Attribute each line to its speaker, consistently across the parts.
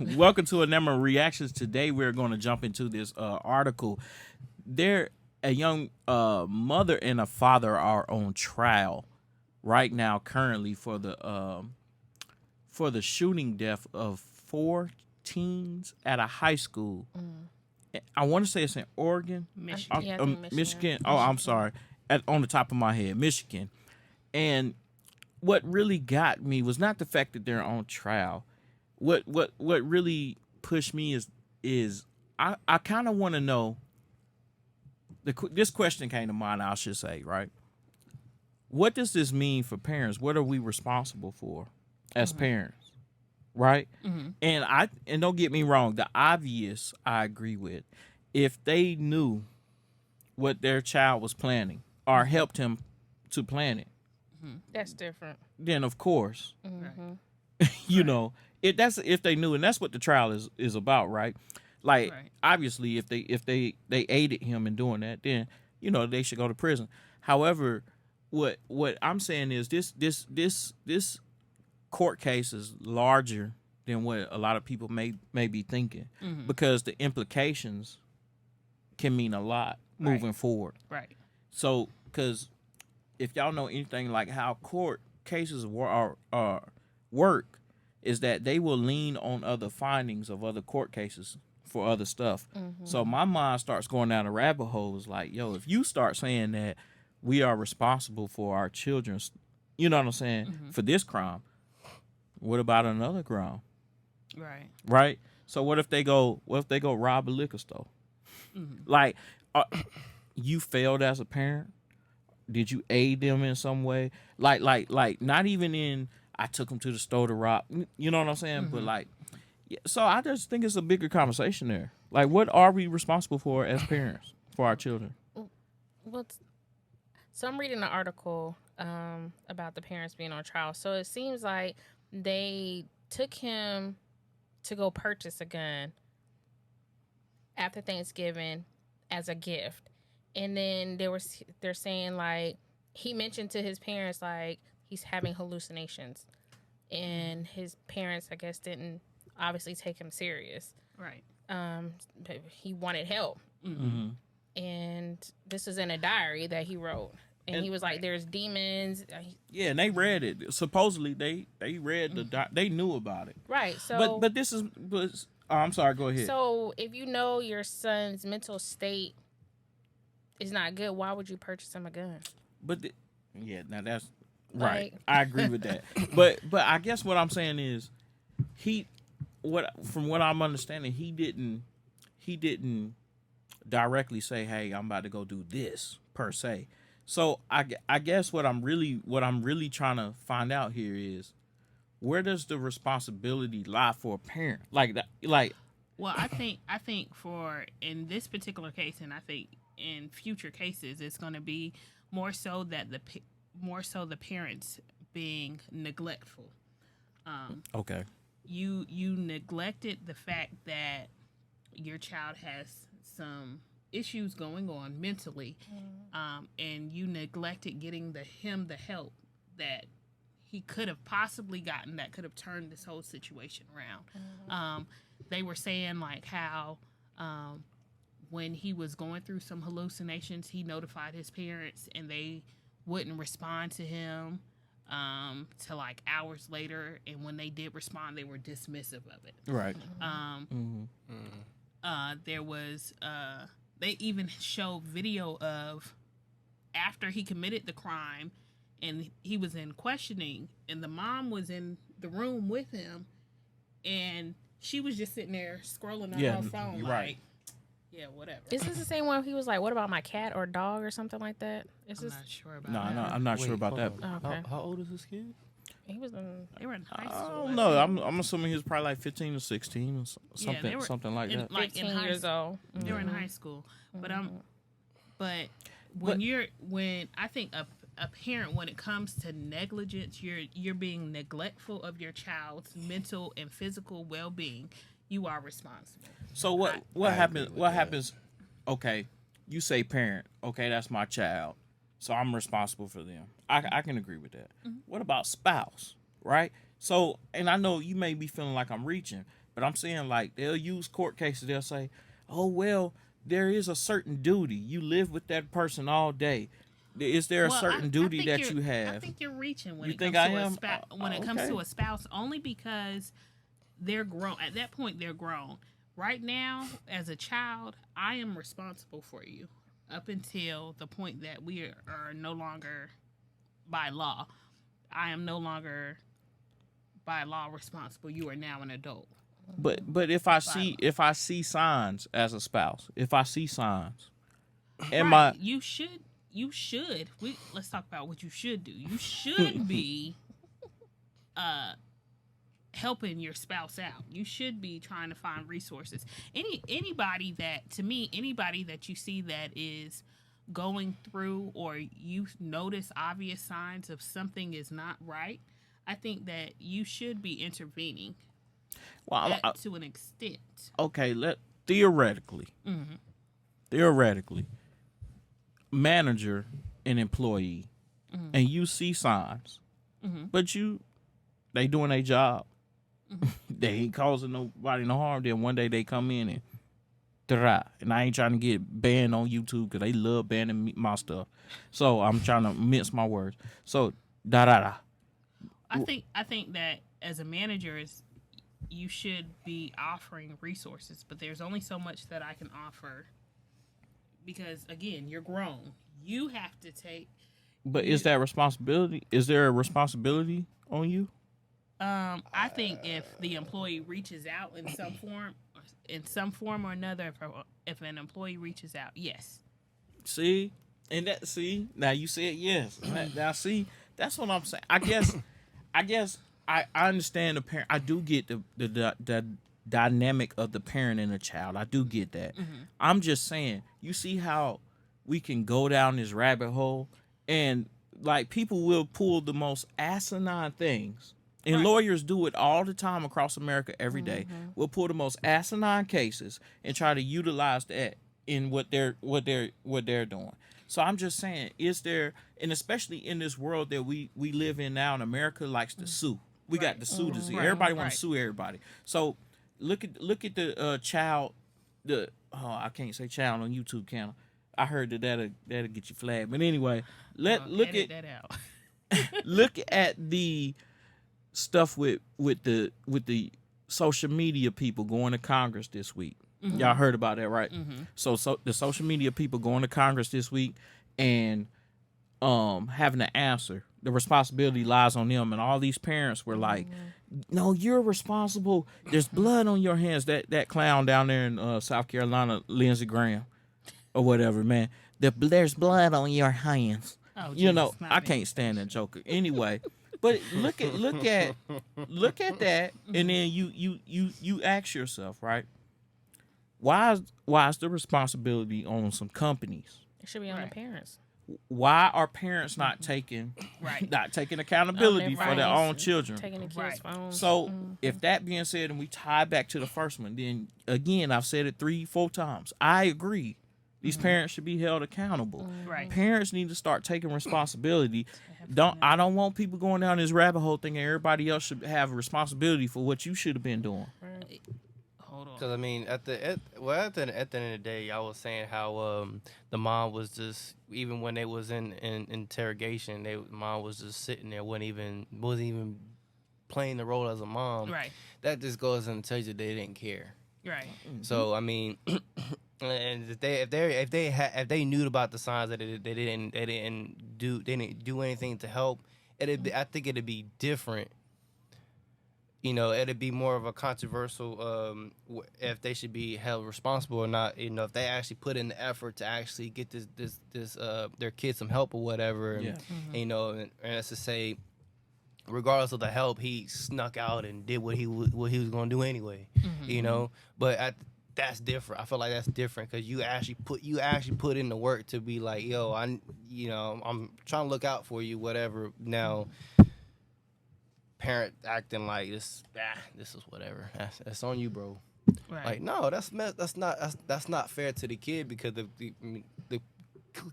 Speaker 1: Welcome to Anema Reactions. Today we're going to jump into this article. A young mother and a father are on trial right now, currently for the shooting death of 4 teens at a high school. I want to say it's in Oregon,
Speaker 2: Michigan.
Speaker 3: Yeah, I think
Speaker 1: Michigan. Oh, I'm sorry, on the top of my head, Michigan. And what really got me was not the fact that they're on trial. What really pushed me is I kind of want to know. This question came to mind. I should say, right? What does this mean for parents? What are we responsible for as parents, right? And don't get me wrong. The obvious I agree with. If they knew what their child was planning or helped him to plan it,
Speaker 3: That's different.
Speaker 1: then of course,
Speaker 2: Right.
Speaker 1: you know, that's if they knew, and that's what the trial is about, right? Like,
Speaker 2: Right.
Speaker 1: obviously, if they aided him in doing that, then they should go to prison. However, what I'm saying is this court case is larger than what a lot of people may be thinking, because the implications can mean a lot moving forward.
Speaker 2: Right.
Speaker 1: So, because if y'all know anything like how court cases work, is that they will lean on other findings of other court cases for other stuff. So my mind starts going down a rabbit hole. It's like, yo, if you start saying that we are responsible for our children's, you know what I'm saying, for this crime, what about another crime?
Speaker 2: Right.
Speaker 1: Right? So what if they go rob a liquor store? Like, you failed as a parent? Did you aid them in some way? Like not even in I took them to the store to rob. You know what I'm saying? But like, yeah, so I just think it's a bigger conversation there. Like, what are we responsible for as parents for our children?
Speaker 3: Well, so I'm reading an article about the parents being on trial. So it seems like they took him to go purchase a gun after Thanksgiving as a gift, and then they're saying like he mentioned to his parents like he's having hallucinations, and his parents, I guess, didn't obviously take him serious.
Speaker 2: Right.
Speaker 3: But he wanted help, and this was in a diary that he wrote, and he was like, "There's demons."
Speaker 1: Yeah, and they read it. Supposedly, they read they knew about it.
Speaker 3: Right. So,
Speaker 1: But this is. I'm sorry. Go ahead.
Speaker 3: so if you know your son's mental state is not good, why would you purchase him a gun?
Speaker 1: But now that's right.
Speaker 3: Like-
Speaker 1: I agree with that. But I guess what I'm saying is from what I'm understanding, he didn't directly say, "Hey, I'm about to go do this," per se. So I guess what I'm really trying to find out here is, where does the responsibility lie for a parent? Like that, like.
Speaker 2: Well, I think for in this particular case, and I think in future cases, it's going to be more so that the parents being neglectful.
Speaker 1: Okay.
Speaker 2: You neglected the fact that your child has some issues going on mentally, and you neglected getting him the help that he could have possibly gotten that could have turned this whole situation around. They were saying like how when he was going through some hallucinations, he notified his parents and they wouldn't respond to him till like hours later, and when they did respond, they were dismissive of it.
Speaker 1: Right.
Speaker 2: There was they even showed video of after he committed the crime and he was in questioning, and the mom was in the room with him, and she was just sitting there scrolling on her phone,
Speaker 1: you're
Speaker 2: like,
Speaker 1: right.
Speaker 2: yeah, whatever.
Speaker 3: Is this the same one? He was like, "What about my cat or dog or something like that?" Is
Speaker 2: I'm
Speaker 3: this?
Speaker 2: not sure about
Speaker 1: No,
Speaker 2: that.
Speaker 1: I'm not sure about that.
Speaker 4: hold on.
Speaker 3: Oh, okay.
Speaker 4: How old is this kid?
Speaker 3: He was in.
Speaker 2: They were in high
Speaker 1: I
Speaker 2: school.
Speaker 1: don't know. I'm assuming he was probably like 15 or 16 or something,
Speaker 2: they were
Speaker 1: something like that.
Speaker 2: like in
Speaker 3: 15
Speaker 2: high
Speaker 3: years old.
Speaker 2: They were in high school, but when I think a parent, when it comes to negligence, you're being neglectful of your child's mental and physical well-being. You are responsible.
Speaker 1: So what
Speaker 4: I
Speaker 1: happens?
Speaker 4: agree with
Speaker 1: What
Speaker 4: that.
Speaker 1: happens? Okay, you say parent. Okay, that's my child, so I'm responsible for them. I can agree with that. What about spouse? Right. So, and I know you may be feeling like I'm reaching, but But I'm saying, like, they'll use court cases. They'll say, oh, well, there is a certain duty. You live with that person all day. Is there a certain duty that you have?
Speaker 2: I think you're reaching when
Speaker 1: You
Speaker 2: it
Speaker 1: think
Speaker 2: comes
Speaker 1: I
Speaker 2: to
Speaker 1: am?
Speaker 2: when it comes
Speaker 1: Okay.
Speaker 2: to a spouse, only because they're grown. At that point, they're grown. Right now, as a child, I am responsible for you up until the point that we are no longer by law. I am no longer by law responsible. You are now an adult.
Speaker 1: But if I see signs as a spouse, if I see signs,
Speaker 2: Right. You should. Let's talk about what you should do. You should be helping your spouse out. You should be trying to find resources. Anybody that you see that is going through, or you notice obvious signs of something is not right, I think that you should be intervening.
Speaker 1: well,
Speaker 2: To an extent.
Speaker 1: okay, theoretically, manager and employee, and you see signs, but they doing their job. They ain't causing nobody no harm. Then one day they come in and and I ain't trying to get banned on YouTube because they love banning my stuff. So I'm trying to mince my words. So da.
Speaker 2: I think that as a manager, you should be offering resources, but there's only so much that I can offer because, again, you're grown. You have to take.
Speaker 1: But is that responsibility? Is there a responsibility on you?
Speaker 2: I think if the employee reaches out in some form or another, if an employee reaches out, yes.
Speaker 1: See, now you said yes. Now see, that's what I'm saying. I guess I understand the parent. I do get the dynamic of the parent and the child. I do get that. I'm just saying, you see how we can go down this rabbit hole, and like people will pull the most asinine things. And
Speaker 2: Right.
Speaker 1: lawyers do it all the time across America every day. We'll pull the most asinine cases and try to utilize that in what they're doing. So I'm just saying, is there, and especially in this world that we live in now, and America likes to sue. We got the sue disease.
Speaker 2: Right.
Speaker 1: Everybody want
Speaker 2: Right.
Speaker 1: to sue everybody. So look at the child. I can't say child on YouTube, can I? I heard that'll get you flagged. But anyway, look
Speaker 2: Edit that out.
Speaker 1: look at the stuff with the social media people going to Congress this week. Y'all heard about that, right? So the social media people going to Congress this week and having to answer. The responsibility lies on them, and all these parents were like, "No, you're responsible. There's blood on your hands." That clown down there in South Carolina, Lindsey Graham, or whatever, man. There's blood on your hands.
Speaker 2: Oh,
Speaker 1: You know,
Speaker 2: Jesus, not
Speaker 1: I
Speaker 2: me.
Speaker 1: can't stand that joker. Anyway, but look at that, and then you ask yourself, right? Why is the responsibility on some companies?
Speaker 3: It should be on
Speaker 2: Right.
Speaker 3: the parents.
Speaker 1: Why are parents not taking accountability for their own children?
Speaker 3: Taking the kids'
Speaker 2: Right.
Speaker 3: phones.
Speaker 1: So if that being said, and we tie back to the first one, then again I've said it 3-4 times. I agree. These parents should be held accountable.
Speaker 2: Right.
Speaker 1: Parents need to start taking responsibility. I don't want people going down this rabbit hole thinking everybody else should have a responsibility for what you should have been doing.
Speaker 2: Hold on.
Speaker 4: Because I mean, at the end of the day, I was saying how the mom was just, even when they was in interrogation, mom was just sitting there, wasn't even playing the role as a mom.
Speaker 2: Right.
Speaker 4: That just goes and tells you they didn't care.
Speaker 2: Right.
Speaker 4: So I mean, and if they knew about the signs that they didn't do anything to help, I think it'd be different. You know, it'd be more of a controversial if they should be held responsible or not. You know, if they actually put in the effort to actually get this their kids some help or whatever. And,
Speaker 1: Yeah.
Speaker 4: and, you know, and let's just say, regardless of the help, he snuck out and did what he was going to do anyway. You know, but that's different. I feel like that's different because you actually put in the work to be like, yo, I'm trying to look out for you, whatever. Now, parent acting like this is whatever. That's on you, bro.
Speaker 2: Right.
Speaker 4: Like, no, that's not fair to the kid because the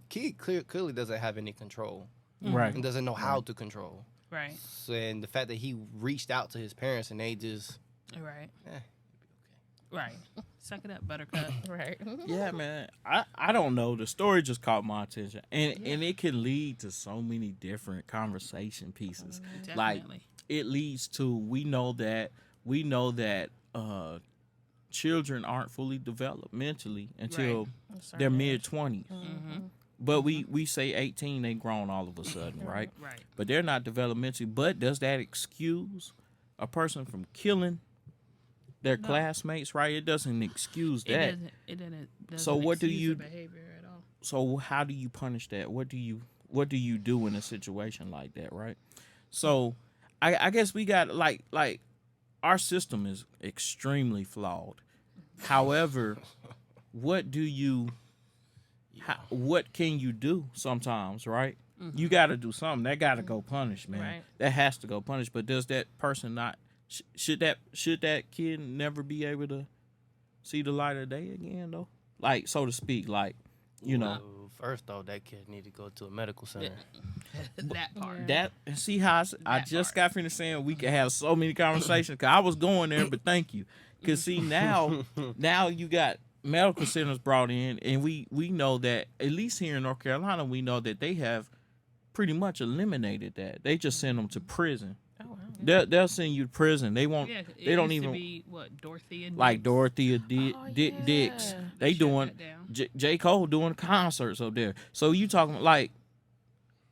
Speaker 4: kid clearly doesn't have any control
Speaker 1: Right.
Speaker 4: and doesn't know how to control.
Speaker 2: Right.
Speaker 4: So, and the fact that he reached out to his parents and they just
Speaker 2: Right. Right. Suck it up, Buttercup.
Speaker 3: Right.
Speaker 1: Yeah, man. I don't know. The story just caught my attention, and it can lead to so many different conversation pieces. Like
Speaker 2: Definitely.
Speaker 1: it leads to we know that children aren't fully developed mentally until their mid 20s. But we say 18, they grown all of a sudden, right?
Speaker 2: Right.
Speaker 1: But they're not developmentally. But does that excuse a person from killing their classmates? Right? It doesn't excuse that.
Speaker 2: It doesn't
Speaker 1: So what do
Speaker 2: excuse
Speaker 1: you-
Speaker 2: the behavior at all?
Speaker 1: So how do you punish that? What do you do in a situation like that, right? So I guess we got like our system is extremely flawed. However, what can you do sometimes, right? You got to do something. That got to go punish, man.
Speaker 3: Right.
Speaker 1: That has to go punish. But does that person not should that kid never be able to see the light of day again though? Like, so to speak, like, you know.
Speaker 4: Well, first off, that kid need to go to a medical center.
Speaker 2: That part.
Speaker 1: That see how I
Speaker 2: That
Speaker 1: just
Speaker 2: part.
Speaker 1: got finished saying we could have so many conversations. Cause I was going there, but thank you. Cause see now you got medical centers brought in, and we know that at least here in North Carolina, we know that they have pretty much eliminated that. They just send them to prison.
Speaker 3: Oh, wow.
Speaker 1: They'll send you to prison. They won't.
Speaker 2: Yeah,
Speaker 1: They don't
Speaker 2: used to
Speaker 1: even
Speaker 2: be what Dorothea
Speaker 1: like
Speaker 2: Dix.
Speaker 1: Dorothea
Speaker 3: Oh,
Speaker 1: Dix.
Speaker 3: yeah.
Speaker 1: They
Speaker 2: Shut
Speaker 1: doing
Speaker 2: that down.
Speaker 1: J. Cole doing concerts up there. So you talking like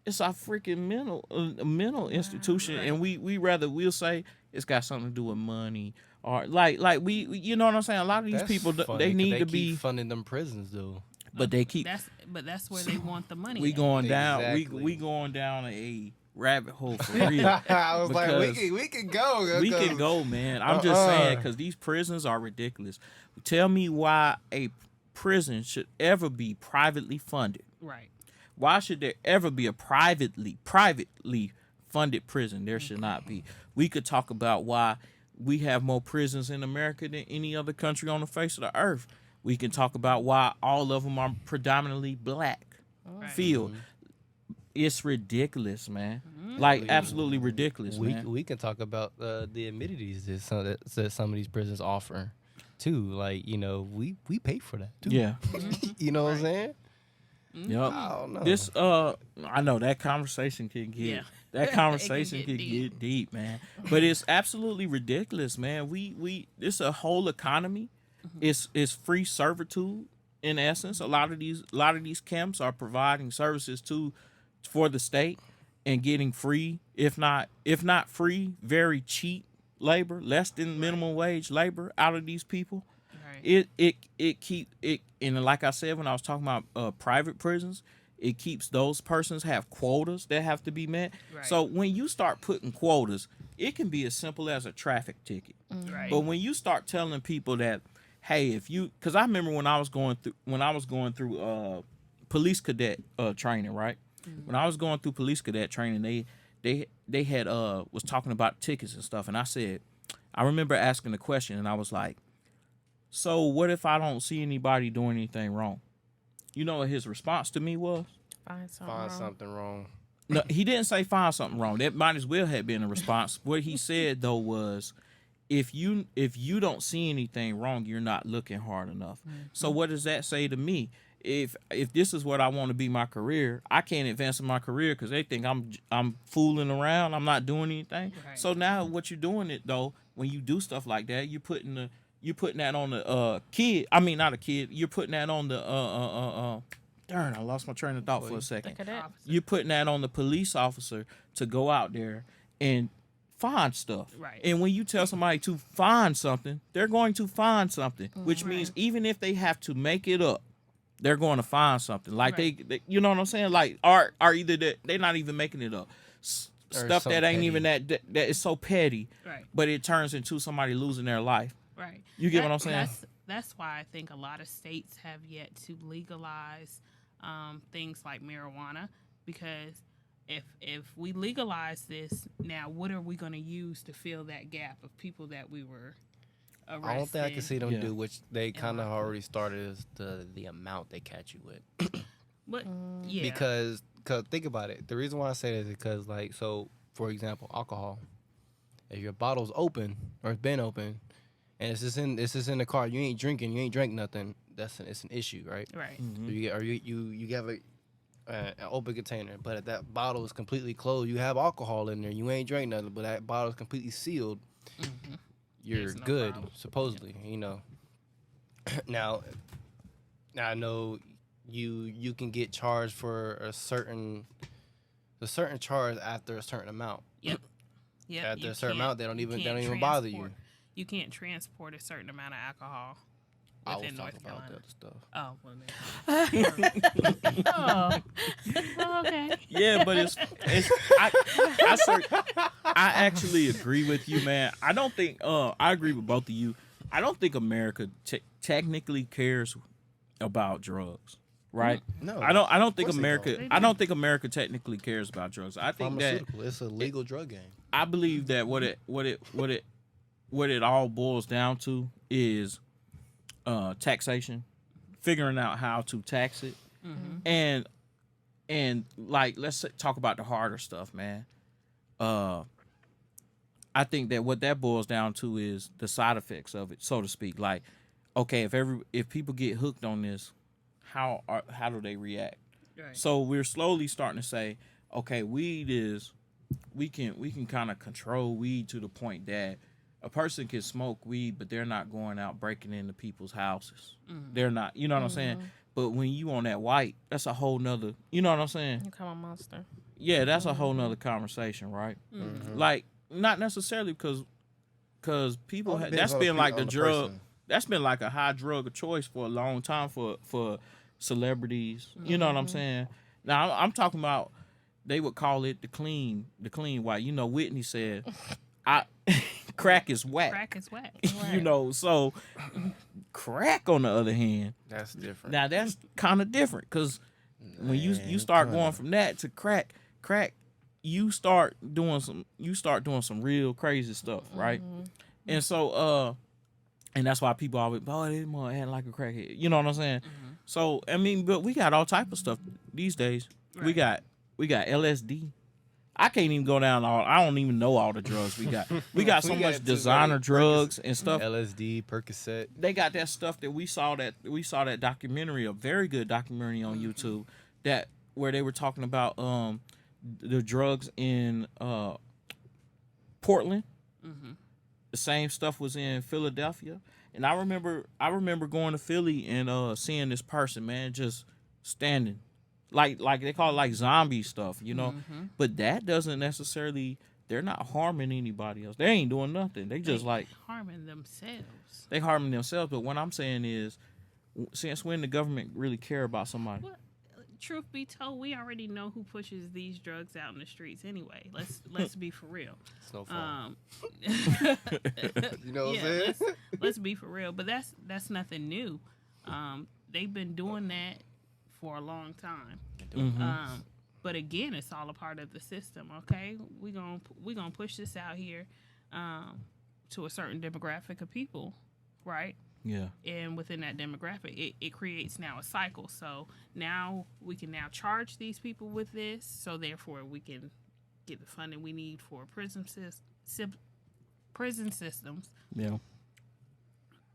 Speaker 1: it's a freaking mental institution,
Speaker 2: Right.
Speaker 1: and we'll say it's got something to do with money or like we you know what I'm saying. A lot of these
Speaker 4: That's
Speaker 1: people
Speaker 4: funny,
Speaker 1: they
Speaker 4: 'cause
Speaker 1: need
Speaker 4: they
Speaker 1: to
Speaker 4: keep
Speaker 1: be,
Speaker 4: funding them prisons though.
Speaker 1: but they keep
Speaker 2: That's where they want the money.
Speaker 1: we
Speaker 2: at.
Speaker 1: going down
Speaker 4: Exactly.
Speaker 1: we going down a rabbit hole for real.
Speaker 4: I was like,
Speaker 1: Because
Speaker 4: we can go.
Speaker 1: We can go, man. I'm just saying because these prisons are ridiculous. Tell me why a prison should ever be privately funded.
Speaker 2: Right.
Speaker 1: Why should there ever be a privately funded prison? There should not be. We could talk about why we have more prisons in America than any other country on the face of the earth. We can talk about why all of them are predominantly black
Speaker 2: Right.
Speaker 1: field. It's ridiculous, man. Like absolutely ridiculous, man.
Speaker 4: We can talk about the amenities that some of these prisons offer too. Like, you know, we pay for that too.
Speaker 1: Yeah.
Speaker 4: You know what I'm saying?
Speaker 1: Yep.
Speaker 4: I don't know.
Speaker 1: This I know that conversation can get
Speaker 2: Yeah.
Speaker 1: that conversation
Speaker 2: get
Speaker 1: can
Speaker 2: deep.
Speaker 1: get deep, man. But it's absolutely ridiculous, man. It's a whole economy. It's free servitude in essence. A lot of these camps are providing services for the state and getting free, if not free, very cheap labor, less than minimum wage labor out of these people.
Speaker 2: Right.
Speaker 1: It and like I said when I was talking about private prisons, it keeps those persons have quotas that have to be met.
Speaker 2: Right.
Speaker 1: So when you start putting quotas, it can be as simple as a traffic ticket.
Speaker 2: Right.
Speaker 1: But when you start telling people that, hey, because I remember when I was going through police cadet training, right? When I was going through police cadet training, they had was talking about tickets and stuff, and I remember asking the question, and I was like, so what if I don't see anybody doing anything wrong? You know what his response to me was?
Speaker 3: Find
Speaker 4: Find something wrong.
Speaker 1: No, he didn't say find something wrong. That might as well have been a response. What he said though was, if you don't see anything wrong, you're not looking hard enough. So what does that say to me? If this is what I want to be my career, I can't advance in my career because they think I'm fooling around. I'm not doing anything.
Speaker 2: Right.
Speaker 1: So now what you're doing it though, when you do stuff like that, you're putting that on the kid. I mean, not a kid. You're putting that on the darn, I lost my train of thought for a second.
Speaker 2: Officer.
Speaker 1: You're putting that on the police officer to go out there and find stuff.
Speaker 2: Right.
Speaker 1: And when you tell somebody to find something, they're going to find something, which means even if they have to make it up, they're going to find something. Like
Speaker 2: Right.
Speaker 1: they you know what I'm saying? Like are either that they're not even making it up.
Speaker 4: Or
Speaker 1: Stuff
Speaker 4: so
Speaker 1: that ain't
Speaker 4: petty.
Speaker 1: even that is so petty,
Speaker 2: Right.
Speaker 1: but it turns into somebody losing their life.
Speaker 2: Right.
Speaker 1: You get what I'm saying?
Speaker 2: That's why I think a lot of states have yet to legalize things like marijuana, because if we legalize this now, what are we going to use to fill that gap of people that we were arrested?
Speaker 4: I don't think I can see them
Speaker 1: Yeah.
Speaker 4: do, which they kind of
Speaker 2: locked up.
Speaker 4: already started, is the amount they catch you with.
Speaker 2: But yeah,
Speaker 4: Because think about it. The reason why I say that is because, like, so for example, alcohol. If your bottle's open or it's been open, and it's just in the car. You ain't drinking. You ain't drank nothing. It's an issue, right?
Speaker 2: Right.
Speaker 1: Mhm.
Speaker 4: You have an open container, but if that bottle is completely closed, you have alcohol in there. You ain't drank nothing, but that bottle is completely sealed.
Speaker 2: Mm-hmm.
Speaker 4: You're
Speaker 2: There's no
Speaker 4: good,
Speaker 2: problem.
Speaker 4: supposedly. You know. Now I know you can get charged for a certain charge after a certain amount.
Speaker 2: Yep. Yep.
Speaker 4: After
Speaker 2: you
Speaker 4: a certain
Speaker 2: can't-
Speaker 4: amount, they don't
Speaker 2: you
Speaker 4: even
Speaker 2: can't
Speaker 4: bother you.
Speaker 2: transport- You can't transport a certain amount of alcohol
Speaker 4: I was
Speaker 2: within
Speaker 4: talking
Speaker 2: North
Speaker 4: about
Speaker 2: Carolina.
Speaker 4: the other stuff.
Speaker 2: Oh, well, oh, okay.
Speaker 1: Yeah, but it's I actually agree with you, man. I don't think I agree with both of you. I don't think America technically cares about drugs, right?
Speaker 4: No,
Speaker 1: I don't think
Speaker 4: course they
Speaker 1: America.
Speaker 2: don't.
Speaker 1: I don't think America technically cares about drugs. I think that
Speaker 4: Pharmaceutical. It's a legal drug game.
Speaker 1: I believe that what it all boils down to is taxation, figuring out how to tax it, and like let's talk about the harder stuff, man. I think that what that boils down to is the side effects of it, so to speak. Like, okay, if people get hooked on this, how do they react?
Speaker 2: Right.
Speaker 1: So we're slowly starting to say, okay, weed is we can kind of control weed to the point that a person can smoke weed, but they're not going out breaking into people's houses. They're not, you know what I'm saying? But when you on that white, that's a whole nother, you know what I'm saying?
Speaker 3: You come a monster.
Speaker 1: Yeah, that's a whole nother conversation, right? Like, not necessarily because people
Speaker 4: All depends
Speaker 1: that's
Speaker 4: on
Speaker 1: been like
Speaker 4: on
Speaker 1: the
Speaker 4: the
Speaker 1: drug.
Speaker 4: person.
Speaker 1: That's been like a high drug of choice for a long time for celebrities. You know what I'm saying? Now I'm talking about they would call it the clean white. You know, Whitney said, crack is whack.
Speaker 2: Crack is whack.
Speaker 1: You know, so crack on the other hand,
Speaker 4: That's different.
Speaker 1: now that's kind of different because when you start going from that to crack, you start doing some real crazy stuff, right? And so and that's why people always, oh, they more acting like a crackhead. You know what I'm saying? So I mean, but we got all type of stuff these days. We got LSD. I can't even go down all. I don't even know all the drugs we got. We got so
Speaker 4: We got
Speaker 1: much
Speaker 4: too
Speaker 1: designer
Speaker 4: many
Speaker 1: drugs and stuff.
Speaker 4: LSD, Percocet.
Speaker 1: They got that stuff that we saw that documentary, a very good documentary on YouTube, that where they were talking about the drugs in Portland. The same stuff was in Philadelphia, and I remember going to Philly and seeing this person, man, just standing, like they call it like zombie stuff, you know. But that doesn't necessarily. They're not harming anybody else. They ain't doing nothing. They just like
Speaker 2: harming themselves.
Speaker 1: they harming themselves. But what I'm saying is, since when the government really care about somebody?
Speaker 2: Well, truth be told, we already know who pushes these drugs out in the streets anyway. Let's be for real.
Speaker 4: It's no fun.
Speaker 2: You
Speaker 4: know what I'm saying?
Speaker 2: Let's be for real. But that's nothing new. They've been doing that for a long time. But again, it's all a part of the system. Okay, we gonna push this out here to a certain demographic of people, right?
Speaker 1: Yeah.
Speaker 2: And within that demographic, it creates now a cycle. So now we can now charge these people with this. So therefore, we can get the funding we need for prison systems.
Speaker 1: Yeah.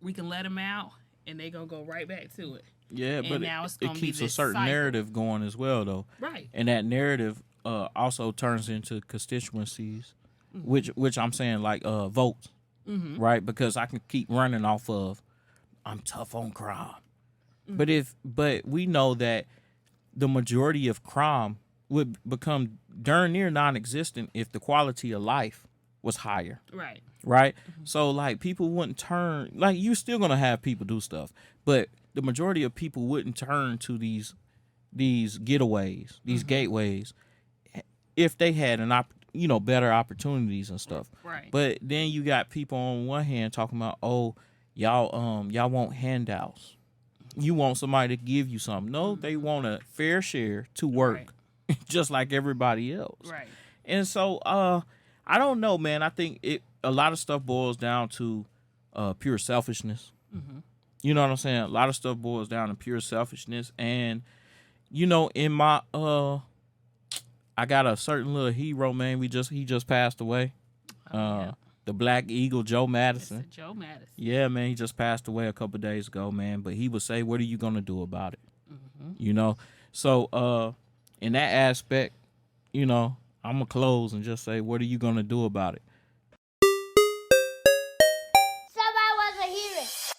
Speaker 2: We can let them out, and they gonna go right back to it.
Speaker 1: Yeah,
Speaker 2: And
Speaker 1: but
Speaker 2: now it's
Speaker 1: it
Speaker 2: gonna be
Speaker 1: keeps a
Speaker 2: this
Speaker 1: certain
Speaker 2: cycle.
Speaker 1: narrative going as well, though.
Speaker 2: Right.
Speaker 1: And that narrative also turns into constituencies, which I'm saying like votes, right? Because I can keep running off of I'm tough on crime, but we know that the majority of crime would become darn near non-existent if the quality of life was higher.
Speaker 2: Right.
Speaker 1: Right? So like people wouldn't turn, like you still gonna have people do stuff, but the majority of people wouldn't turn to these getaways, these gateways, if they had better opportunities and stuff.
Speaker 2: Right.
Speaker 1: But then you got people on one hand talking about, oh, y'all want handouts. You want somebody to give you something. No, they want a fair share to work, just like everybody else.
Speaker 2: Right.
Speaker 1: And so I don't know, man. I think a lot of stuff boils down to pure selfishness. You know what I'm saying? A lot of stuff boils down to pure selfishness. And, in my I got a certain little hero, man. He just passed away. The the Black Eagle, Joe Madison.
Speaker 2: Mr. Joe Madison.
Speaker 1: Yeah, man, he just passed away a couple days ago, man. But he would say, "What are you gonna do about it?" You know. So, in that aspect, you know, I'm gonna close and just say, "What are you gonna do about it?"